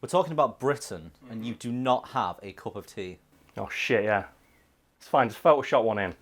We're talking about Britain, and you do not have a cup of tea. Oh shit, yeah. It's fine, just Photoshop one in.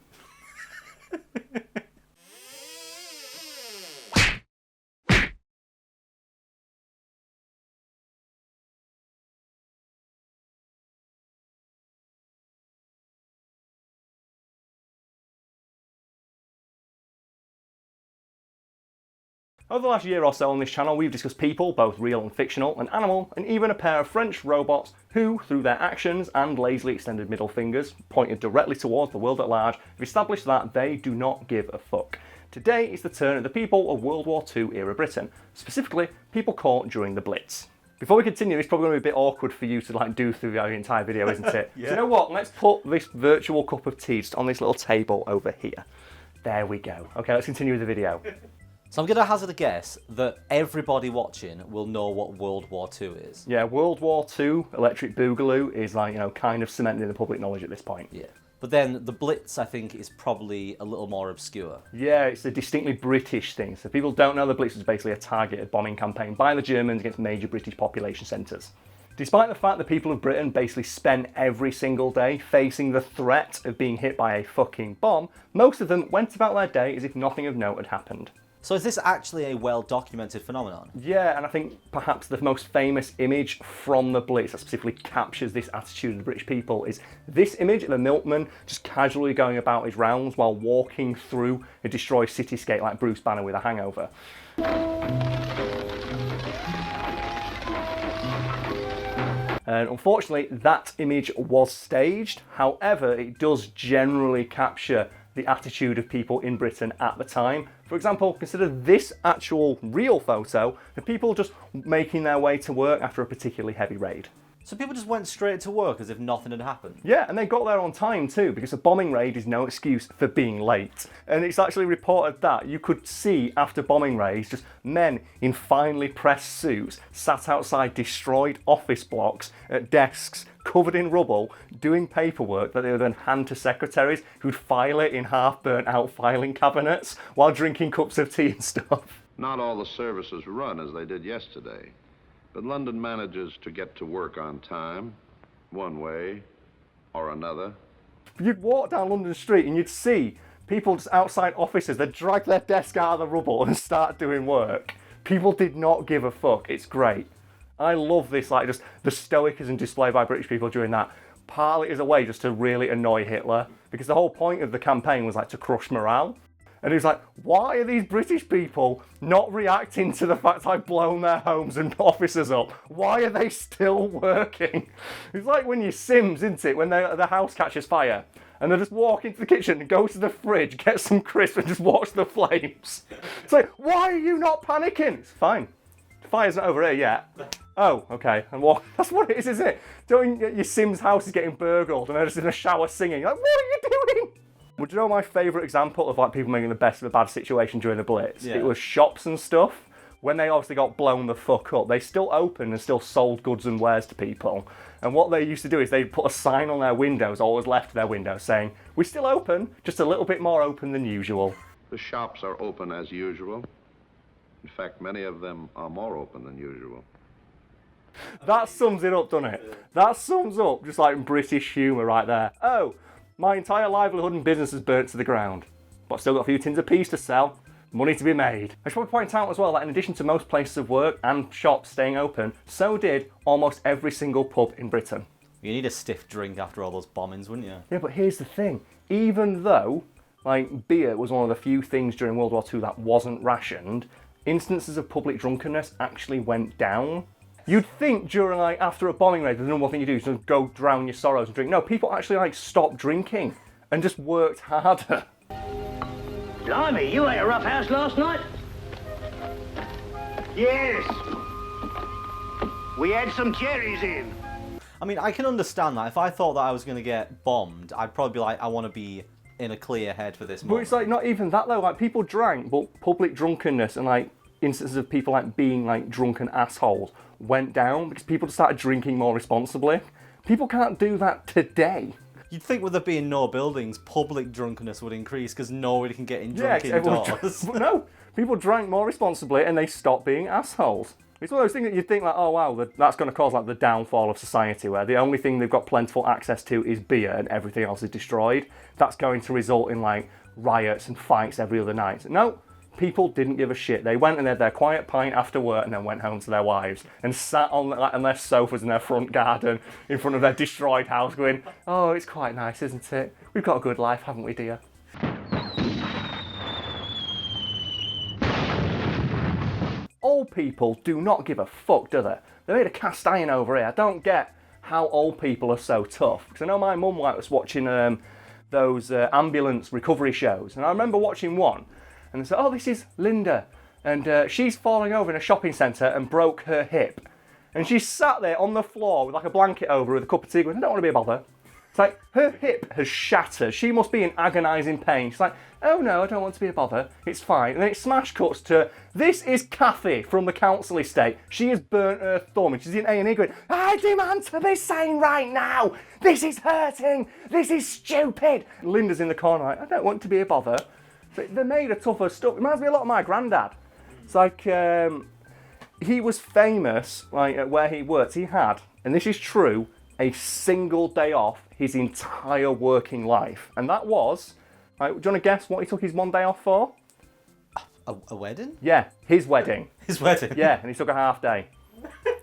Over the last year or so on this channel, we've discussed people, both real and fictional, an animal, and even a pair of French robots who, through their actions and lazily extended middle fingers, pointed directly towards the world at large, have established that they do not give a fuck. Today is the turn of the people of World War II era Britain, specifically people caught during the Blitz. Before we continue, it's probably going to be a bit awkward for you to do through the entire video, isn't it? Yeah. So you know what? Let's put this virtual cup of tea just on this little table over here. There we go. Okay, let's continue with the video. So I'm going to hazard a guess that everybody watching will know what World War II is. Yeah, World War II, Electric Boogaloo is kind of cemented in the public knowledge at this point. Yeah. But then the Blitz, I think, is probably a little more obscure. Yeah, it's a distinctly British thing. So people don't know the Blitz was basically a targeted bombing campaign by the Germans against major British population centres. Despite the fact that people of Britain basically spent every single day facing the threat of being hit by a fucking bomb, most of them went about their day as if nothing of note had happened. So is this actually a well-documented phenomenon? Yeah, and I think perhaps the most famous image from the Blitz that specifically captures this attitude of the British people is this image of a milkman just casually going about his rounds while walking through a destroyed cityscape like Bruce Banner with a hangover. And unfortunately, that image was staged. However, it does generally capture the attitude of people in Britain at the time. For example, consider this actual real photo of people just making their way to work after a particularly heavy raid. So people just went straight to work as if nothing had happened? Yeah, and they got there on time too, because a bombing raid is no excuse for being late. And it's actually reported that you could see after bombing raids just men in finely pressed suits sat outside destroyed office blocks at desks covered in rubble, doing paperwork that they would then hand to secretaries who'd file it in half-burnt out filing cabinets while drinking cups of tea and stuff. Not all the services run as they did yesterday, but London manages to get to work on time, one way or another. You'd walk down London Street and you'd see people just outside offices, they'd drag their desk out of the rubble and start doing work. People did not give a fuck. It's great. I love this, just the stoicism displayed by British people during that. Partly as a way just to really annoy Hitler, because the whole point of the campaign was to crush morale. And he was like, why are these British people not reacting to the fact I've blown their homes and offices up? Why are they still working? It's like when you Sims, isn't it? When the house catches fire and they just walk into the kitchen and go to the fridge, get some crisps and just watch the flames. It's like, why are you not panicking? It's fine. The fire's not over here yet. Oh, okay. And that's what it is, isn't it? Your Sims house is getting burgled and they're just in a shower singing. Like, what are you doing? Would you know my favourite example of people making the best of a bad situation during the Blitz? Yeah. It was shops and stuff. When they obviously got blown the fuck up, they still opened and still sold goods and wares to people. And what they used to do is they'd put a sign on their windows, or was left their windows, saying, we're still open, just a little bit more open than usual. The shops are open as usual. In fact, many of them are more open than usual. That sums it up, doesn't it? That sums up just British humour right there. Oh, my entire livelihood and business is burnt to the ground, but I've still got a few tins of peas to sell, money to be made. I should probably point out as well that in addition to most places of work and shops staying open, so did almost every single pub in Britain. You need a stiff drink after all those bombings, wouldn't you? Yeah, but here's the thing. Even though, beer was one of the few things during World War II that wasn't rationed, instances of public drunkenness actually went down. You'd think during, after a bombing raid, the number one thing you do is just go drown your sorrows and drink. No, people actually, stopped drinking and just worked harder. Blimey, you ate a rough house last night? Yes. We had some cherries in. I mean, I can understand that. If I thought that I was going to get bombed, I'd probably be like, I want to be in a clear head for this moment. But it's not even that though. People drank, but public drunkenness and instances of people being drunken assholes went down because people started drinking more responsibly. People can't do that today. You'd think with there being no buildings, public drunkenness would increase because nobody can get in drunk indoors. But no, people drank more responsibly and they stopped being assholes. It's one of those things that you think like, oh wow, that's going to cause like the downfall of society, where the only thing they've got plentiful access to is beer and everything else is destroyed. That's going to result in like riots and fights every other night. No, people didn't give a shit. They went and had their quiet pint after work and then went home to their wives and sat on their sofas in their front garden in front of their destroyed house going, oh, it's quite nice, isn't it? We've got a good life, haven't we, dear? Old people do not give a fuck, do they? They're made of cast iron over here. I don't get how old people are so tough. Because I know my mum was watching those ambulance recovery shows, and I remember watching one, and they said, oh, this is Linda, and she's falling over in a shopping centre and broke her hip. And she sat there on the floor with like a blanket over with a cup of tea going, I don't want to be a bother. It's like, her hip has shattered. She must be in agonising pain. She's like, oh no, I don't want to be a bother. It's fine. And then it smash cuts to, this is Kathy from the council estate. She has burnt her thumb and she's in A&E going, I demand to be sane right now. This is hurting. This is stupid. Linda's in the corner like, I don't want to be a bother. So they're made of tougher stuff. It reminds me a lot of my granddad. It's like, he was famous, like at where he worked. He had, and this is true, a single day off his entire working life. And that was, right, do you want to guess what he took his one day off for? A wedding? Yeah, his wedding. His wedding? Yeah, and he took a half day.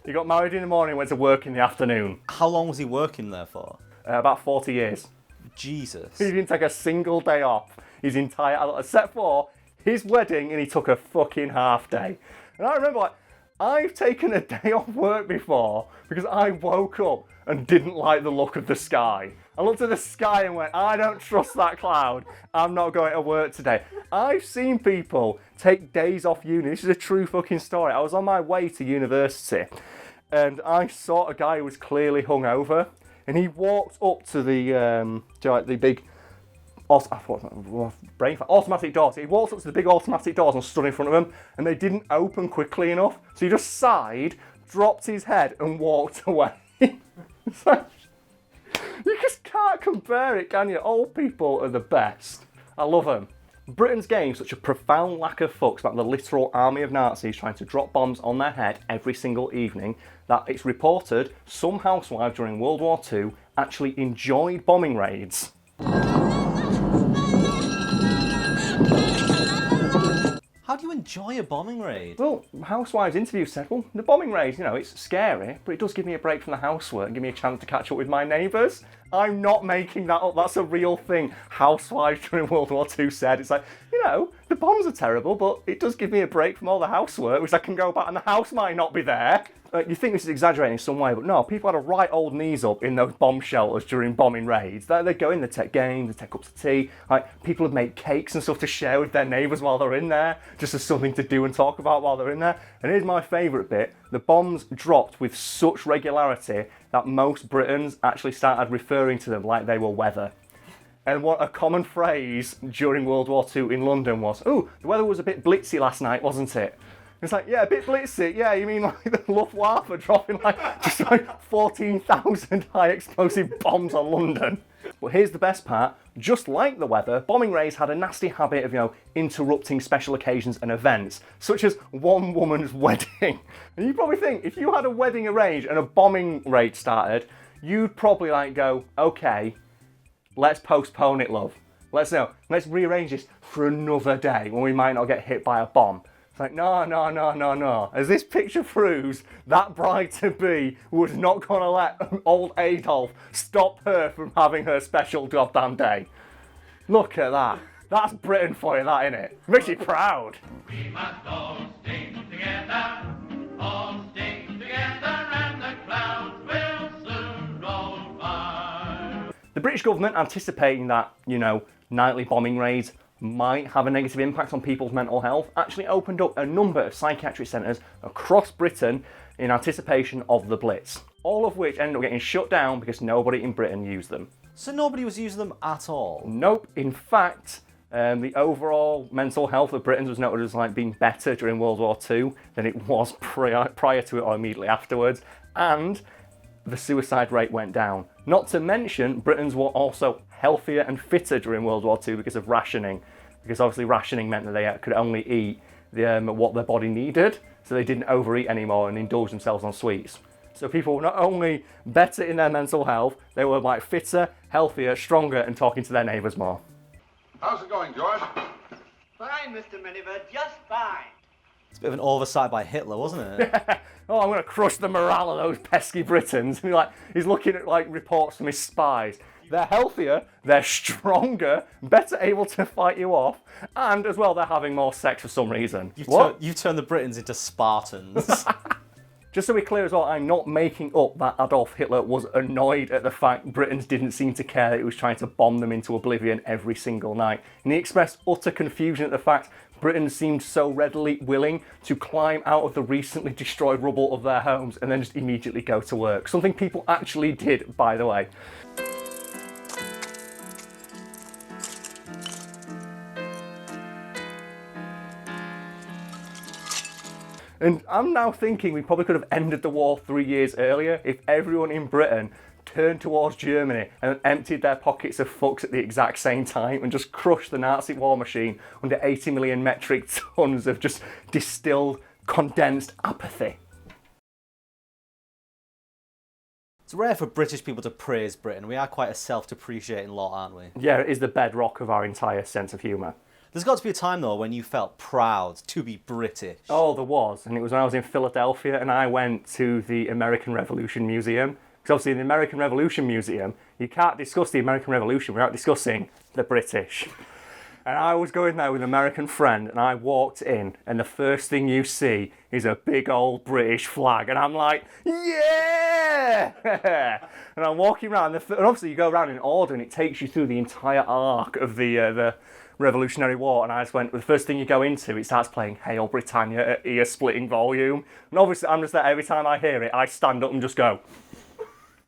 He got married in the morning, went to work in the afternoon. How long was he working there for? About 40 years. Jesus. He didn't take a single day off his entire, except for his wedding, and he took a fucking half day. And I remember, like, I've taken a day off work before because I woke up and didn't like the look of the sky. I looked at the sky and went, I don't trust that cloud. I'm not going to work today. I've seen people take days off uni. This is a true fucking story. I was on my way to university and I saw a guy who was clearly hungover, and he walked up to the big automatic doors. He walked up to the big automatic doors and stood in front of them, and they didn't open quickly enough. So he just sighed, dropped his head, and walked away. So, you just can't compare it, can you? Old people are the best. I love them. Britain's gained such a profound lack of fucks about the literal army of Nazis trying to drop bombs on their head every single evening that it's reported some housewives during World War II actually enjoyed bombing raids. How do you enjoy a bombing raid? Well, Housewives interview said, well, the bombing raid, it's scary, but it does give me a break from the housework and give me a chance to catch up with my neighbours. I'm not making that up, that's a real thing. Housewives during World War II said, it's like, the bombs are terrible, but it does give me a break from all the housework, which I can go back and the house might not be there. You think this is exaggerating in some way, but no, people had a right old knees up in those bomb shelters during bombing raids. They'd go in, they'd take games, they'd take cups of tea. Like, people would make cakes and stuff to share with their neighbours while they're in there, just as something to do and talk about while they're in there. And here's my favourite bit. The bombs dropped with such regularity that most Britons actually started referring to them like they were weather. And what a common phrase during World War II in London was, oh, the weather was a bit blitzy last night, wasn't it? It's like, yeah, a bit blitzy. Yeah, you mean like the Luftwaffe dropping just 14,000 high explosive bombs on London. But here's the best part. Just like the weather, bombing raids had a nasty habit of, interrupting special occasions and events, such as one woman's wedding. And you probably think, if you had a wedding arranged and a bombing raid started, you'd probably go, okay, let's postpone it, love. Let's rearrange this for another day when we might not get hit by a bomb. It's like, no. As this picture proves, that bride-to-be was not going to let old Adolf stop her from having her special goddamn day. Look at that. That's Britain for you, that, innit? Makes you proud. We must all stick together, and the clouds will soon roll by. The British government, anticipating that, nightly bombing raids might have a negative impact on people's mental health, actually opened up a number of psychiatric centres across Britain in anticipation of the Blitz, all of which ended up getting shut down because nobody in Britain used them. So nobody was using them at all? Nope. In fact, the overall mental health of Britons was noted as being better during World War II than it was prior to it or immediately afterwards, and the suicide rate went down. Not to mention, Britons were also healthier and fitter during World War II because of rationing. Because obviously rationing meant that they could only eat what their body needed. so they didn't overeat anymore and indulge themselves on sweets. So people were not only better in their mental health, they were like fitter, healthier, stronger, and talking to their neighbours more. How's it going, George? Fine, Mr. Miniver, just fine. It's a bit of an oversight by Hitler, wasn't it? Oh, I'm going to crush the morale of those pesky Britons. And he's looking at like reports from his spies. They're healthier, they're stronger, better able to fight you off, and as well they're having more sex for some reason. You've turned the Britons into Spartans. Just so we're clear as well, I'm not making up that Adolf Hitler was annoyed at the fact Britons didn't seem to care that he was trying to bomb them into oblivion every single night. And he expressed utter confusion at the fact Britain seemed so readily willing to climb out of the recently destroyed rubble of their homes and then just immediately go to work. Something people actually did, by the way. And I'm now thinking we probably could have ended the war 3 years earlier if everyone in Britain turned towards Germany and emptied their pockets of fucks at the exact same time and just crushed the Nazi war machine under 80 million metric tons of just distilled, condensed apathy. It's rare for British people to praise Britain. We are quite a self-depreciating lot, aren't we? Yeah, it is the bedrock of our entire sense of humour. There's got to be a time, though, when you felt proud to be British. Oh, there was. And it was when I was in Philadelphia and I went to the American Revolution Museum. Because obviously in the American Revolution Museum, you can't discuss the American Revolution without discussing the British. And I was going there with an American friend and I walked in and the first thing you see is a big old British flag. And I'm like, yeah! And I'm walking around, and obviously you go around in order and it takes you through the entire arc of the Revolutionary War, and I just went, the first thing you go into, it starts playing Hail Britannia at ear-splitting volume, and obviously I'm just there, every time I hear it, I stand up and just go,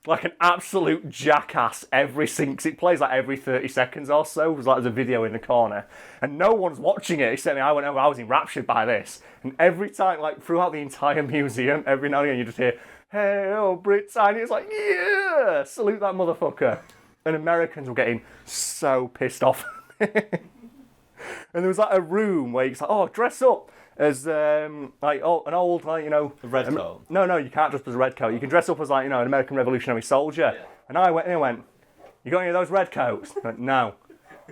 like an absolute jackass it plays like every 30 seconds or so, it was like there's a video in the corner, and no one's watching it, except me. I was enraptured by this, and every time, like throughout the entire museum, every now and again you just hear, Hail Britannia, it's like, yeah, salute that motherfucker, and Americans were getting so pissed off. And there was like a room where you could say, oh, dress up as an old, like, you know... A red coat? No, you can't dress up as a red coat. You can dress up as, like, you know, an American Revolutionary soldier. Yeah. And I went, you got any of those red coats? I went, no.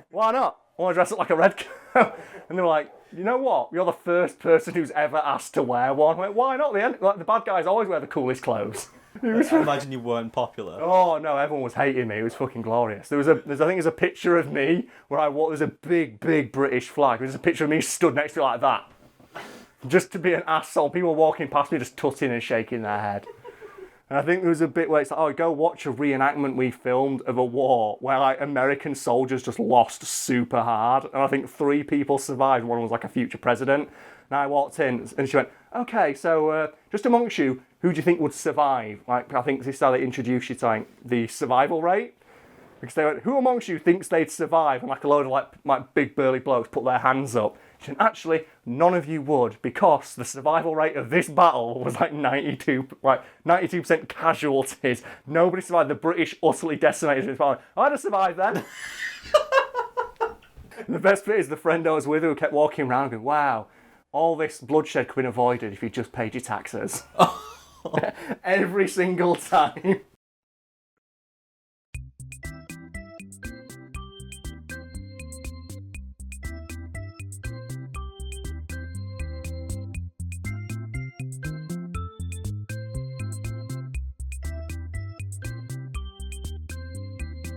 Why not? I want to dress up like a red coat. And they were like, you know what? You're the first person who's ever asked to wear one. I went, why not? The bad guys always wear the coolest clothes. I imagine you weren't popular. Oh no, everyone was hating me. It was fucking glorious. I think there's a picture of me where there's a big British flag. There's a picture of me stood next to it like that. Just to be an asshole. People walking past me just tutting and shaking their head. And I think there was a bit where it's like, oh, go watch a reenactment we filmed of a war where like American soldiers just lost super hard. And I think 3 people survived. One was like a future president. And I walked in and she went, okay, so just amongst you, who do you think would survive? Like, I think this is how they introduce you to like, the survival rate. Because they went, who amongst you thinks they'd survive? And like a load of like big burly blokes put their hands up. She said, actually, none of you would, because the survival rate of this battle was like 92% casualties. Nobody survived. The British utterly decimated this battle. I'd have survived then. The best bit is the friend I was with who kept walking around going, wow, all this bloodshed could have been avoided if you just paid your taxes. Every single time.